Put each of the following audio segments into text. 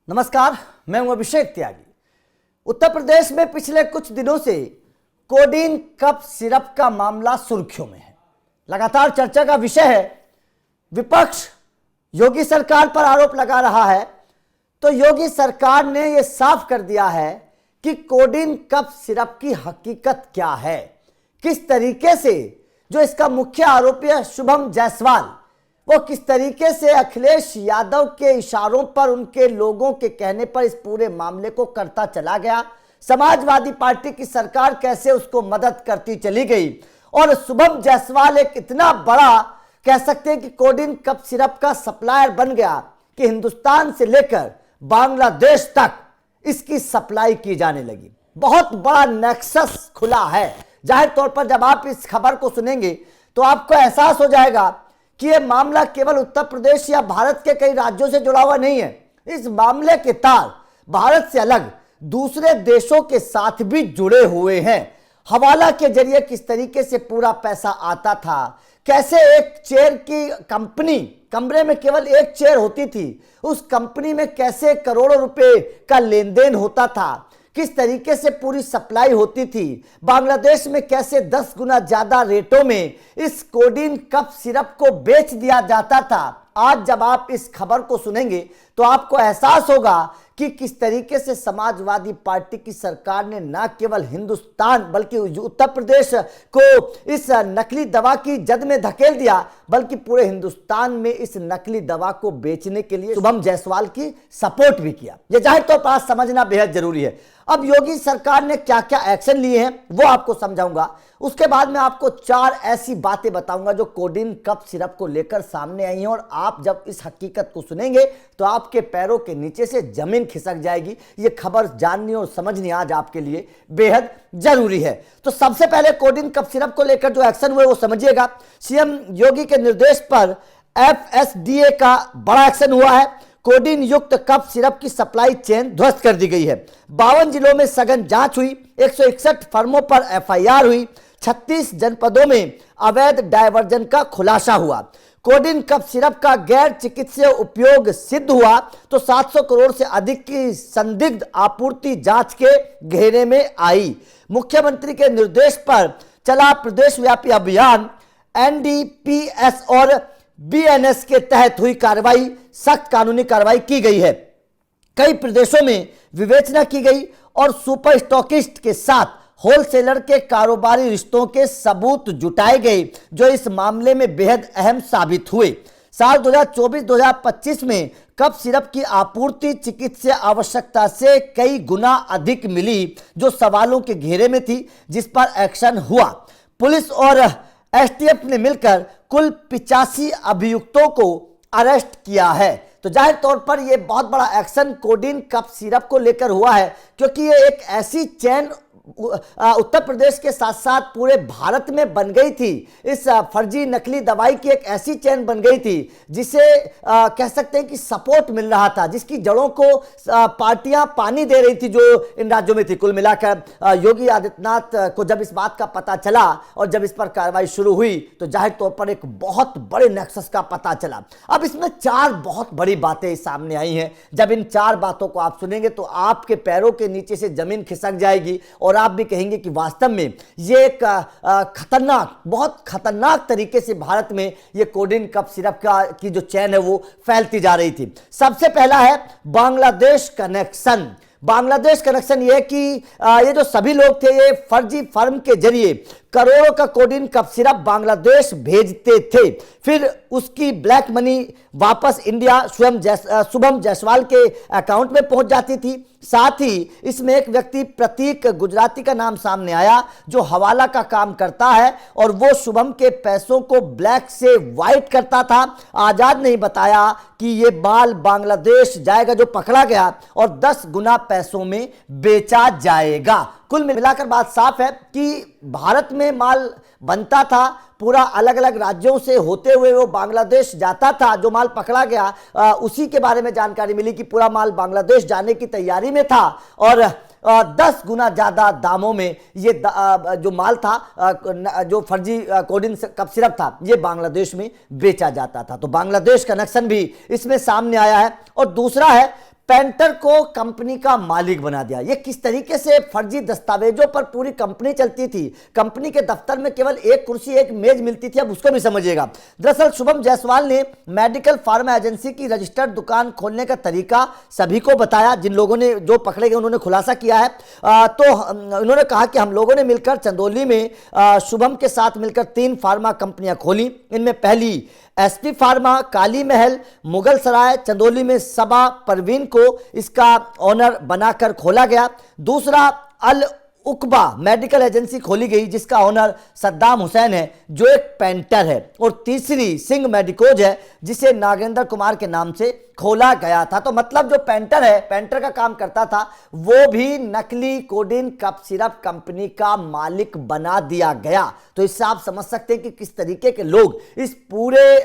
नमस्कार, मैं हूं अभिषेक त्यागी। उत्तर प्रदेश में पिछले कुछ दिनों से कोडीन कफ सिरप का मामला सुर्खियों में है। लगातार चर्चा का विषय है। विपक्ष योगी सरकार पर आरोप लगा रहा है, तो योगी सरकार ने यह साफ कर दिया है कि कोडीन कफ सिरप की हकीकत क्या है, किस तरीके से जो इसका मुख्य आरोपी है शुभम जायसवाल, वो किस तरीके से अखिलेश यादव के इशारों पर, उनके लोगों के कहने पर इस पूरे मामले को करता चला गया। समाजवादी पार्टी की सरकार कैसे उसको मदद करती चली गई और शुभम जायसवाल एक इतना बड़ा, कह सकते हैं कि कोडीन कफ सिरप का सप्लायर बन गया कि हिंदुस्तान से लेकर बांग्लादेश तक इसकी सप्लाई की जाने लगी। बहुत बड़ा नेक्सस खुला है। जाहिर तौर पर जब आप इस खबर को सुनेंगे तो आपको एहसास हो जाएगा कि यह मामला केवल उत्तर प्रदेश या भारत के कई राज्यों से जुड़ा हुआ नहीं है। इस मामले के तार भारत से अलग दूसरे देशों के साथ भी जुड़े हुए हैं। हवाला के जरिए किस तरीके से पूरा पैसा आता था, कैसे एक चेयर की कंपनी, कमरे में केवल एक चेयर होती थी, उस कंपनी में कैसे करोड़ों रुपए का लेन देन होता था, किस तरीके से पूरी सप्लाई होती थी, बांग्लादेश में कैसे 10 गुना ज्यादा रेटों में इस कोडीन कफ सिरप को बेच दिया जाता था। आज जब आप इस खबर को सुनेंगे तो आपको एहसास होगा कि किस तरीके से समाजवादी पार्टी की सरकार ने न केवल हिंदुस्तान बल्कि उत्तर प्रदेश को इस नकली दवा की जद में धकेल दिया, बल्कि पूरे हिंदुस्तान में इस नकली दवा को बेचने के लिए शुभम जायसवाल की सपोर्ट भी किया। यह जाहिर तौर पर समझना बेहद जरूरी है। अब योगी सरकार ने क्या क्या एक्शन लिए हैं वो आपको समझाऊंगा। उसके बाद मैं आपको 4 ऐसी बातें बताऊंगा जो कोडीन कफ सिरप को लेकर सामने आई हैं, और आप जब इस हकीकत को सुनेंगे तो आपके पैरों के नीचे से जमीन खिसक जाएगी। ये खबर जाननी और समझनी आज आपके लिए बेहद जरूरी है। तो सबसे पहले कोडीन कफ सिरप को लेकर जो एक्शन हुए वो समझिएगा। सीएम योगी के निर्देश पर एफएसडीए का बड़ा एक्शन हुआ है। कोडीन युक्त कफ सिरप की सप्लाई चेन ध्वस्त कर दी गई है। 52 जिलों में सघन जांच हुई, 161 फर्मों पर एफआईआर हुई, 36 जनपदों में अवैध डायवर्जन का खुलासा हुआ। कोडीन कफ सिरप का गैर चिकित्सीय उपयोग सिद्ध हुआ तो 700 करोड़ से अधिक की संदिग्ध आपूर्ति जांच के घेरे में आई। मुख्यमंत्री के निर्देश पर चला प्रदेशव्यापी अभियान। एनडीपीएस और बीएनएस के तहत हुई कार्रवाई, सख्त कानूनी कार्रवाई की गई है। कई प्रदेशों में विवेचना की गई और सुपर स्टॉकिस्ट के साथ होलसेलर के कारोबारी रिश्तों के सबूत जुटाए गए जो इस मामले में बेहद अहम साबित हुए। साल 2024-2025 में कफ सिरप की आपूर्ति चिकित्सीय आवश्यकता से कई गुना अधिक मिली जो सवालों के घेरे में थी, जिस पर एक्शन हुआ। पुलिस और एसटीएफ ने मिलकर कुल 85 अभियुक्तों को अरेस्ट किया है। तो जाहिर तौर पर यह बहुत बड़ा एक्शन कोडीन कफ सिरप को लेकर हुआ है, क्योंकि ये एक ऐसी चेन उत्तर प्रदेश के साथ साथ पूरे भारत में बन गई थी। इस फर्जी नकली दवाई की एक ऐसी चेन बन गई थी जिसे कह सकते हैं कि सपोर्ट मिल रहा था, जिसकी जड़ों को पार्टियां पानी दे रही थी जो इन राज्यों में थी। कुल मिलाकर योगी आदित्यनाथ को जब इस बात का पता चला और जब इस पर कार्रवाई शुरू हुई तो जाहिर तौर पर एक बहुत बड़े नेक्सस का पता चला। अब इसमें 4 बहुत बड़ी बातें सामने आई हैं। जब इन 4 बातों को आप सुनेंगे तो आपके पैरों के नीचे से जमीन खिसक जाएगी और आप भी कहेंगे कि वास्तव में ये एक खतरनाक, बहुत खतरनाक तरीके से भारत में ये कोडीन कफ सिरप की जो चेन है वो फैलती जा रही थी। सबसे पहला है बांग्लादेश कनेक्शन। बांग्लादेश कनेक्शन ये है कि ये जो सभी लोग थे ये फर्जी फर्म के जरिए करोड़ों का कोडीन कफ सिरप बांग्लादेश भेजते थे, फिर उसकी ब्लैक मनी वापस इंडिया शुभम जायसवाल के अकाउंट में पहुंच जाती थी। साथ ही इसमें एक व्यक्ति प्रतीक गुजराती का नाम सामने आया जो हवाला का काम करता है और वो शुभम के पैसों को ब्लैक से व्हाइट करता था। आजाद ने बताया कि ये माल बांग्लादेश जाएगा जो पकड़ा गया और 10 गुना पैसों में बेचा जाएगा। कुल मिलाकर बात साफ है कि भारत में माल बनता था, पूरा अलग अलग राज्यों से होते हुए वो बांग्लादेश जाता था। जो माल पकड़ा गया उसी के बारे में जानकारी मिली कि पूरा माल बांग्लादेश जाने की तैयारी में था और 10 गुना ज्यादा दामों में ये जो माल था, जो फर्जी कोडीन कफ सिरप था, ये बांग्लादेश में बेचा जाता था। तो बांग्लादेश कनेक्शन भी इसमें सामने आया है। और दूसरा है पेंटर को कंपनी का मालिक बना दिया। ये किस तरीके से फर्जी दस्तावेजों पर पूरी कंपनी चलती थी। कंपनी के दफ्तर में केवल एक कुर्सी एक मेज मिलती थी, अब उसको भी समझिएगा। दरअसल शुभम जायसवाल ने मेडिकल फार्मा एजेंसी की रजिस्टर्ड दुकान खोलने का तरीका सभी को बताया। जिन लोगों ने जो पकड़े गए उन्होंने खुलासा किया है। तो उन्होंने कहा कि हम लोगों ने मिलकर चंदौली में शुभम के साथ मिलकर 3 फार्मा कंपनियां खोली। इनमें पहली एसपी फार्मा, काली महल, मुगल सराय, चंदौली में सबा परवीन को इसका ऑनर बनाकर खोला गया। दूसरा अल उकबा मेडिकल एजेंसी खोली गई जिसका ऑनर सद्दाम हुसैन है जो एक पेंटर है। और तीसरी सिंह मेडिकोज है जिसे नागेंद्र कुमार के नाम से खोला गया था। तो मतलब जो पेंटर है, पेंटर का काम करता था, वो भी नकली कोडीन कफ सिरप कंपनी का मालिक बना दिया गया। तो इससे आप समझ सकते हैं कि किस तरीके के लोग इस पूरे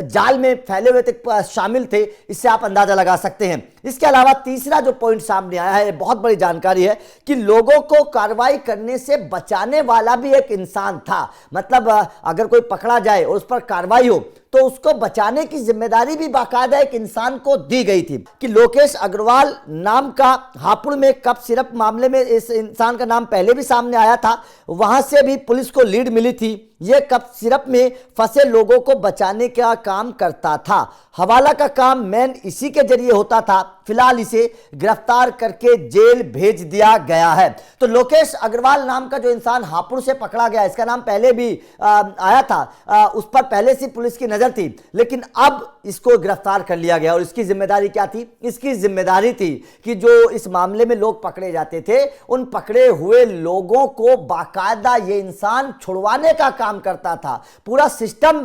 जाल में फैले हुए थे, शामिल थे। इससे आप अंदाजा लगा सकते हैं। इसके अलावा तीसरा जो पॉइंट सामने आया है, बहुत बड़ी जानकारी है कि लोगों को कार्रवाई करने से बचाने वाला भी एक इंसान था। मतलब अगर कोई पकड़ा जाए और उस पर कार्रवाई हो तो उसको बचाने की जिम्मेदारी भी बाकायदा एक इंसान को दी गई थी कि लोकेश अग्रवाल नाम का हापुड़ में कफ सिरप मामले में इस इंसान का नाम पहले भी सामने आया था। वहां से भी पुलिस को लीड मिली थी। यह कफ सिरप में फंसे लोगों को बचाने का काम करता था। हवाला का काम मेन इसी के जरिए होता था। फिलहाल इसे गिरफ्तार करके जेल भेज दिया गया है। तो लोकेश अग्रवाल नाम का जो इंसान हापुड़ से पकड़ा गया, इसका नाम पहले भी आया था, उस पर पहले से पुलिस की नजर थी, लेकिन अब इसको गिरफ्तार कर लिया गया। और इसकी जिम्मेदारी क्या थी? इसकी जिम्मेदारी थी कि जो इस मामले में लोग पकड़े जाते थे, उन पकड़े हुए लोगों को बाकायदा ये इंसान छुड़वाने का काम करता था। पूरा सिस्टम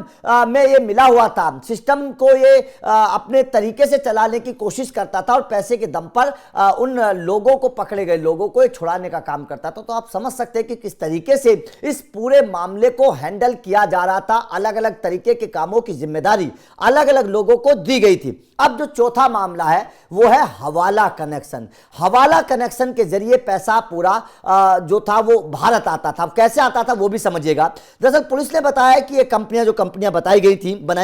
में ये मिला हुआ था। सिस्टम को ये अपने तरीके से चलाने की कोशिश करता था और पैसे के दम पर उन लोगों को, पकड़े गए लोगों को छुड़ाने का काम करता था। तो आप समझ सकते हैं कि किस तरीके से इस पूरे मामले को हैंडल किया जा रहा था। अलग अलग तरीके के कामों की जिम्मेदारी अलग अलग लोगों को दी गई थी। अब जो चौथा मामला है वो है हवाला कनेक्शन। हवाला कनेक्शन के जरिए पैसा पूरा जो था वो भारत आता था। अब कैसे आता था वो भी समझिएगा। दरअसल पुलिस ने बताया कि ये कंपनियां, जो कंपनियां बनाई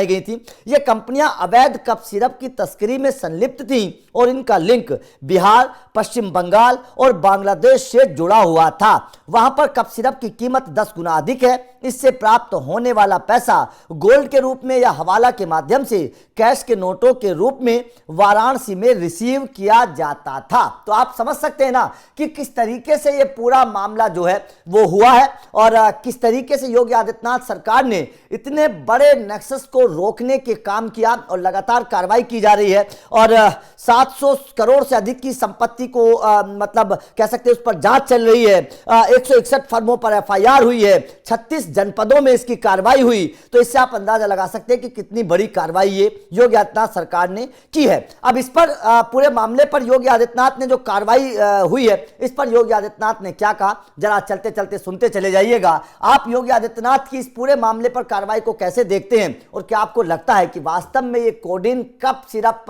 गई थी, ये कंपनियां अवैध कफ सिरप की तस्करी में संलिप्त थी और इनका लिंक बिहार, पश्चिम बंगाल और बांग्लादेश से जुड़ा हुआ था। वहां पर कफ सिरप की कीमत 10 गुना अधिक है। इससे प्राप्त होने वाला पैसा गोल्ड के रूप में या हवाला के माध्यम से कैश के नोटों के रूप में वाराणसी में रिसीव किया जाता था। तो आप समझ सकते हैं ना कि किस तरीके से ये पूरा मामला जो है वो हुआ है और किस तरीके से योगी आदित्यनाथ सरकार ने इतने बड़े नेक्सस को रोकने के काम किया और लगातार कार्रवाई की जा रही है। और 700 करोड़ से अधिक की संपत्ति को मतलब कह सकते हैं उस पर जांच चल रही है। 161 फर्मों पर एफआईआर हुई है। 36 जनपदों में इसकी कार्रवाई हुई। तो इससे आप अंदाजा लगा सकते हैं कि कितनी बड़ी कार्रवाई ये योगी आदित्यनाथ सरकार ने की है। अब इस पर पूरे मामले पर योगी आदित्यनाथ ने जो कार्रवाई हुई है, इस पर योगी आदित्यनाथ ने क्या कहा, जरा चलते चलते सुनते चले जाइएगा। आप योगी आदित्यनाथ की इस पूरे मामले पर कार्रवाई को कैसे देखते हैं और क्या आपको लगता है कि वास्तव में ये कोडीन कफ सिरप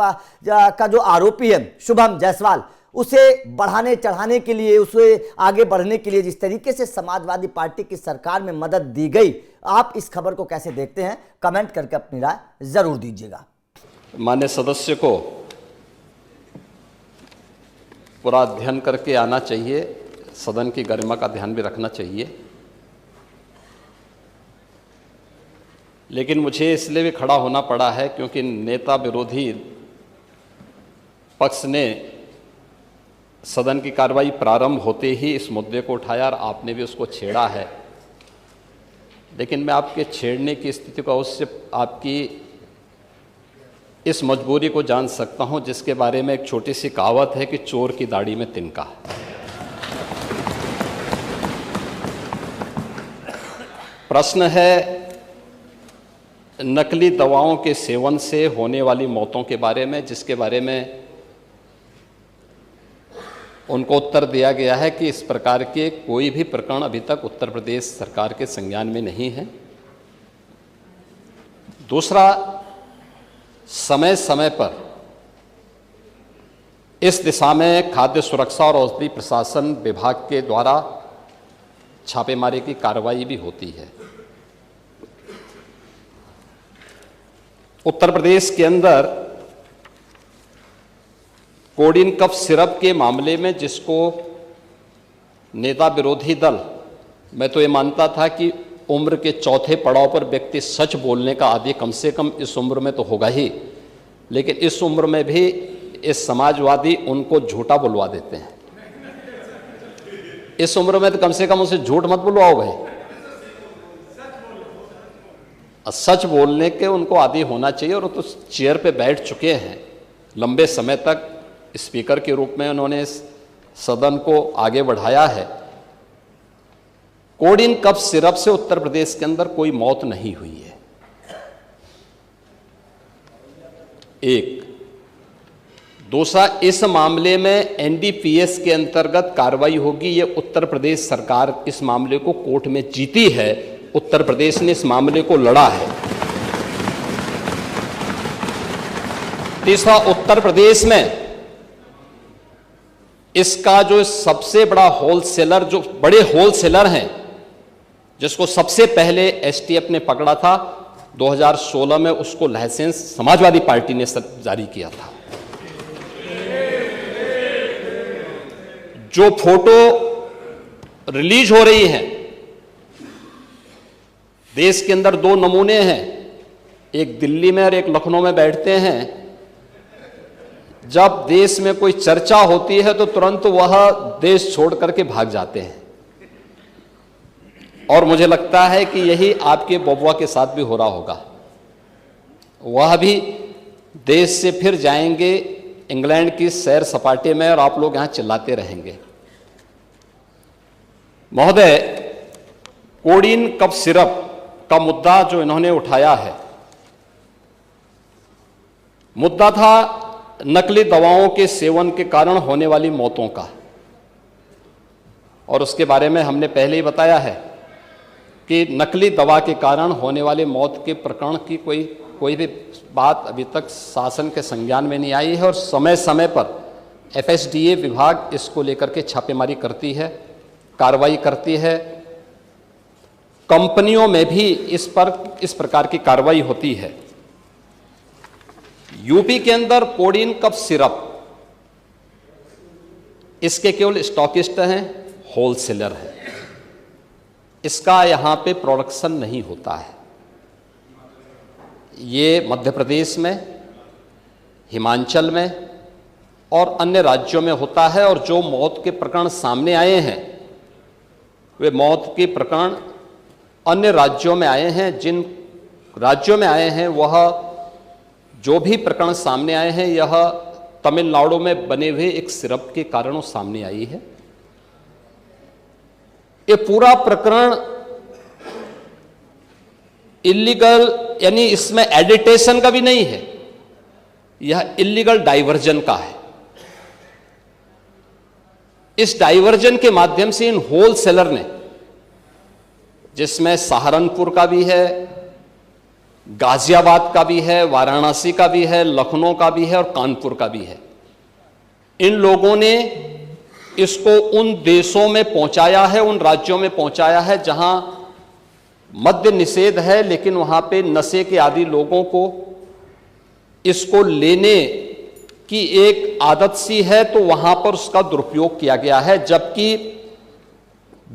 का जो आरोपी है शुभम जायसवाल, उसे बढ़ाने चढ़ाने के लिए, उसे आगे बढ़ने के लिए जिस तरीके से समाजवादी पार्टी की सरकार में मदद दी गई, आप इस खबर को कैसे देखते हैं? कमेंट करके अपनी राय जरूर दीजिएगा। माननीय सदस्य को पूरा अध्ययन करके आना चाहिए, सदन की गरिमा का ध्यान भी रखना चाहिए। लेकिन मुझे इसलिए भी खड़ा होना पड़ा है क्योंकि नेता विरोधी पक्ष ने सदन की कार्रवाई प्रारंभ होते ही इस मुद्दे को उठाया और आपने भी उसको छेड़ा है। लेकिन मैं आपके छेड़ने की स्थिति को उससे आपकी इस मजबूरी को जान सकता हूं, जिसके बारे में एक छोटी सी कहावत है कि चोर की दाढ़ी में तिनका। प्रश्न है नकली दवाओं के सेवन से होने वाली मौतों के बारे में, जिसके बारे में उनको उत्तर दिया गया है कि इस प्रकार के कोई भी प्रकरण अभी तक उत्तर प्रदेश सरकार के संज्ञान में नहीं है। दूसरा, समय समय पर इस दिशा में खाद्य सुरक्षा और औषधि प्रशासन विभाग के द्वारा छापेमारी की कार्रवाई भी होती है। उत्तर प्रदेश के अंदर कोडिन कफ सिरप के मामले में जिसको नेता विरोधी दल, मैं तो ये मानता था कि उम्र के चौथे पड़ाव पर व्यक्ति सच बोलने का आदी कम से कम इस उम्र में तो होगा ही, लेकिन इस उम्र में भी इस समाजवादी उनको झूठा बुलवा देते हैं। इस उम्र में तो कम से कम उसे झूठ मत बुलवाओ भाई, सच बोलने के उनको आदी होना चाहिए। और तो चेयर पे बैठ चुके हैं लंबे समय तक, स्पीकर के रूप में उन्होंने सदन को आगे बढ़ाया है। कोडिन कफ सिरप से उत्तर प्रदेश के अंदर कोई मौत नहीं हुई है, एक। दूसरा, इस मामले में एनडीपीएस के अंतर्गत कार्रवाई होगी। ये उत्तर प्रदेश सरकार इस मामले को कोर्ट में जीती है, उत्तर प्रदेश ने इस मामले को लड़ा है। तीसरा, उत्तर प्रदेश में इसका जो सबसे बड़ा होलसेलर, जो बड़े होलसेलर हैं, जिसको सबसे पहले एसटीएफ ने पकड़ा था 2016 में, उसको लाइसेंस समाजवादी पार्टी ने जारी किया था। जो फोटो रिलीज हो रही हैं, देश के अंदर दो नमूने हैं, एक दिल्ली में और एक लखनऊ में बैठते हैं। जब देश में कोई चर्चा होती है तो तुरंत वह देश छोड़ करके भाग जाते हैं, और मुझे लगता है कि यही आपके बबुआ के साथ भी हो रहा होगा। वह भी देश से फिर जाएंगे इंग्लैंड की सैर सपाटे में, और आप लोग यहां चिल्लाते रहेंगे। महोदय, कोडिन कफ सिरप का मुद्दा जो इन्होंने उठाया है, मुद्दा था नकली दवाओं के सेवन के कारण होने वाली मौतों का, और उसके बारे में हमने पहले ही बताया है कि नकली दवा के कारण होने वाले मौत के प्रकरण की कोई भी बात अभी तक शासन के संज्ञान में नहीं आई है, और समय समय पर एफएसडीए विभाग इसको लेकर के छापेमारी करती है, कार्रवाई करती है। कंपनियों में भी इस प्रकार की कार्रवाई होती है। यूपी के अंदर कोडिन कफ सिरप, इसके केवल स्टॉकिस्ट हैं, होलसेलर हैं, इसका यहां पे प्रोडक्शन नहीं होता है। ये मध्य प्रदेश में, हिमाचल में और अन्य राज्यों में होता है। और जो मौत के प्रकरण सामने आए हैं, वे मौत के प्रकरण अन्य राज्यों में आए हैं। जिन राज्यों में आए हैं, वह जो भी प्रकरण सामने आए हैं, यह तमिलनाडु में बने हुए एक सिरप के कारणों सामने आई है। ये पूरा प्रकरण इलीगल, यानी इसमें एडिटेशन का भी नहीं है, यह इलीगल डाइवर्जन का है। इस डाइवर्जन के माध्यम से इन होलसेलर ने, जिसमें सहारनपुर का भी है, गाजियाबाद का भी है, वाराणसी का भी है, लखनऊ का भी है और कानपुर का भी है, इन लोगों ने इसको उन देशों में पहुंचाया है, उन राज्यों में पहुंचाया है जहां मद्य निषेध है, लेकिन वहां पे नशे के आदी लोगों को इसको लेने की एक आदत सी है, तो वहां पर उसका दुरुपयोग किया गया है। जबकि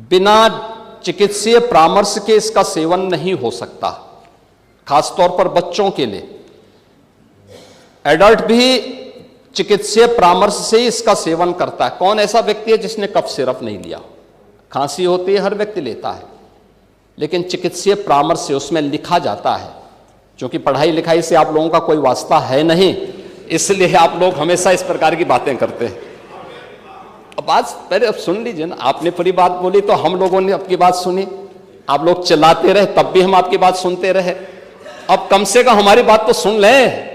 बिना चिकित्सीय परामर्श के इसका सेवन नहीं हो सकता, खासतौर पर बच्चों के लिए। एडल्ट भी चिकित्सीय परामर्श से ही इसका सेवन करता है। कौन ऐसा व्यक्ति है जिसने कफ सिरप नहीं लिया? खांसी होती है, हर व्यक्ति लेता है, लेकिन चिकित्सीय परामर्श से उसमें लिखा जाता है। क्योंकि पढ़ाई लिखाई से आप लोगों का कोई वास्ता है नहीं, इसलिए आप लोग हमेशा इस प्रकार की बातें करते हैं। अब बात पहले अब सुन लीजिए ना, आपने पूरी बात बोली तो हम लोगों ने आपकी बात सुनी, आप लोग चिल्लाते रहे तब भी हम आपकी बात सुनते रहे। अब कम से कम हमारी बात तो सुन लें।